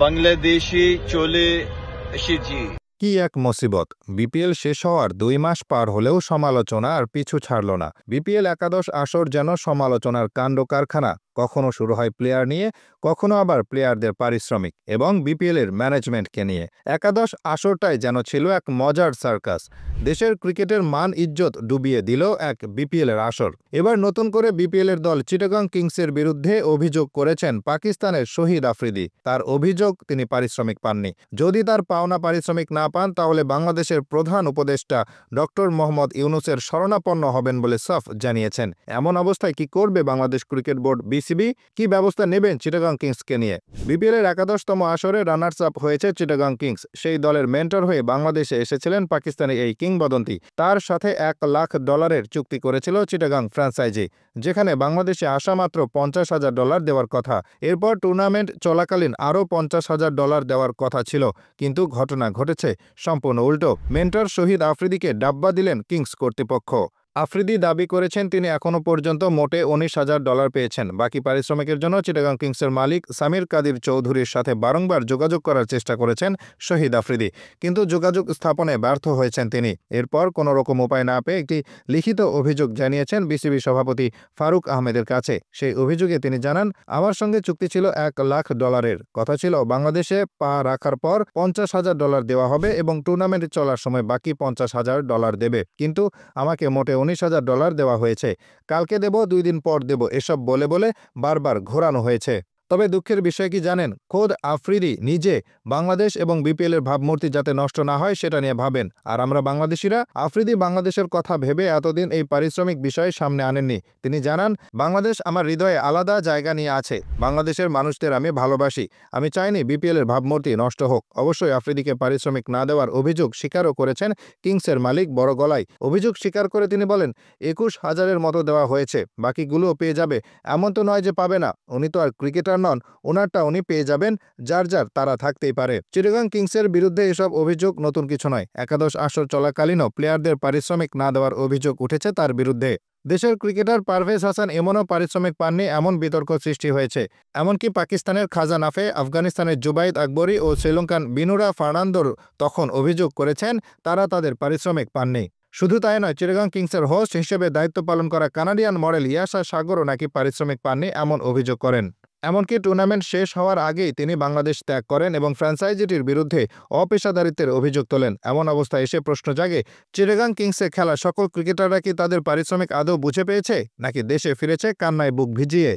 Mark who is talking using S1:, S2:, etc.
S1: বাংলাদেশি চলে এসেছি।
S2: কি এক মুসিবত! বিপিএল শেষ হওয়ার 2 মাস পার হলেও সমালোচনা আর পিছু ছাড়ল না। বিপিএল একাদশ আসর যেন সমালোচনার কাণ্ড কারখানা। কখনো শুরু হয় প্লেয়ার নিয়ে, কখনো আবার প্লেয়ারদের পারিশ্রমিক এবং বিপিএল এর ম্যানেজমেন্টকে নিয়ে। একাদশ আসরটাই যেন ছিল এক মজার সার্কাস। দেশের ক্রিকেটের মান ইজ্জত ডুবিয়ে দিল এক বিপিএল এর আসর। এবার নতুন করে বিপিএল এর দল চিটাগং কিংসের বিরুদ্ধে অভিযোগ করেছেন পাকিস্তানের শহীদ আফ্রিদি। তার অভিযোগ, তিনি পারিশ্রমিক পাননি। যদি তার পাওনা পারিশ্রমিক না পান তাহলে বাংলাদেশের প্রধান উপদেষ্টা ডক্টর মোহাম্মদ ইউনূসের শরণাপন্ন হবেন বলে সাফ জানিয়েছেন। এমন অবস্থায় কি করবে বাংলাদেশ ক্রিকেট বোর্ড বিসিবি? কি ব্যবস্থা নেবেন চিটাগং কিংসকে নিয়ে? বিপিএল এর একাদশতম আসরে রানার্স আপ হয়েছে চিটাগং কিংস। সেই দলের মেন্টর হয়ে বাংলাদেশে এসেছিলেন পাকিস্তানি এই কিংবদন্তি। তার সাথে $1 লাখ চুক্তি করেছিল চিটাগং ফ্র্যাঞ্চাইজি, যেখানে বাংলাদেশে আসা মাত্র $50,000 দেওয়ার কথা। এরপর টুর্নামেন্ট চলাকালীন আরও $50,000 দেওয়ার কথা ছিল, কিন্তু ঘটনা ঘটেছে সম্পূর্ণ উল্টো। মেন্টর শহীদ আফ্রিদিকে ডাব্বা দিলেন কিংস কর্তৃপক্ষ। আফ্রিদি দাবি করেছেন তিনি এখনও পর্যন্ত মোটে $19,000 পেয়েছেন। বাকি পারিশ্রমিকের জন্য চিটাগং কিংসের মালিক সামির কাদির চৌধুরীর সাথে বারংবার যোগাযোগ করার চেষ্টা করেছেন শহীদ আফ্রিদি, কিন্তু যোগাযোগ স্থাপনে ব্যর্থ হয়েছেন তিনি। এরপর কোনো রকম উপায় না পেয়ে একটি লিখিত অভিযোগ জানিয়েছেন বিসিবি সভাপতি ফারুক আহমেদের কাছে। সেই অভিযোগে তিনি জানান, আমার সঙ্গে চুক্তি ছিল $1 লাখ। কথা ছিল বাংলাদেশে পা রাখার পর $50,000 দেওয়া হবে এবং টুর্নামেন্ট চলার সময় বাকি $50,000 দেবে, কিন্তু আমাকে মোটে $19,000 দেওয়া হয়েছে। কালকে দেব, 2 দিন পর দেব, এসব বলে বলে বারবার ঘোরানো হয়েছে। তবে দুঃখের বিষয় কি জানেন? খোদ আফ্রিদি নিজে বাংলাদেশ এবং বিপিএল এর ভাবমূর্তি যাতে নষ্ট না হয় সেটা নিয়ে ভাবেন। আর আমরা বাংলাদেশিরা আফ্রিদি বাংলাদেশের কথা ভেবে এতদিন এই পারিশ্রমিক বিষয়ে সামনে আনেননি। তিনি জানান, বাংলাদেশ আমার হৃদয়ে আলাদা জায়গা নিয়ে আছে। বাংলাদেশের মানুষদের আমি ভালোবাসি। আমি চাইনি বিপিএল এর ভাবমূর্তি নষ্ট হোক। অবশ্যই আফ্রিদিকে পারিশ্রমিক না দেওয়ার অভিযোগ স্বীকারও করেছেন কিংসের মালিক বড় গলায়। অভিযোগ স্বীকার করে তিনি বলেন, 21,000-এর মতো দেওয়া হয়েছে, বাকিগুলোও পেয়ে যাবে। এমন তো নয় যে পাবে না। উনি তো আর ক্রিকেটার নন, ওনারটা উনি পেয়ে যাবেন। যার যার তারা থাকতেই পারে। চিটাগং কিংসের বিরুদ্ধে এসব অভিযোগ নতুন কিছু নয়। একাদশ আসর চলাকালীনও প্লেয়ারদের পারিশ্রমিক না দেওয়ার অভিযোগ উঠেছে তার বিরুদ্ধে। দেশের ক্রিকেটার পারভেজ হাসান এমনও পারিশ্রমিক পাননি, এমন বিতর্ক সৃষ্টি হয়েছে। এমনকি পাকিস্তানের খাজা নাফে, আফগানিস্তানের জুবাইদ আকবরী ও শ্রীলঙ্কান বিনুরা ফার্নান্দোর তখন অভিযোগ করেছেন তারা তাদের পারিশ্রমিক পাননি। শুধু তাই নয়, চিটাগং কিংসের হোস্ট হিসেবে দায়িত্ব পালন করা কানাডিয়ান মডেল ইয়াসা সাগরও নাকি পারিশ্রমিক পাননি, এমন অভিযোগ করেন। এমনকি টুর্নামেন্ট শেষ হওয়ার আগেই তিনি বাংলাদেশ ত্যাগ করেন এবং ফ্র্যাঞ্চাইজিটির বিরুদ্ধে অপেশাদারিত্বের অভিযোগ তোলেন। এমন অবস্থায় এসে প্রশ্ন জাগে, চিটাগং কিংসে খেলা সকল ক্রিকেটাররা কি তাদের পারিশ্রমিক আদৌ বুঝে পেয়েছে, নাকি দেশে ফিরেছে কান্নায় বুক ভিজিয়ে?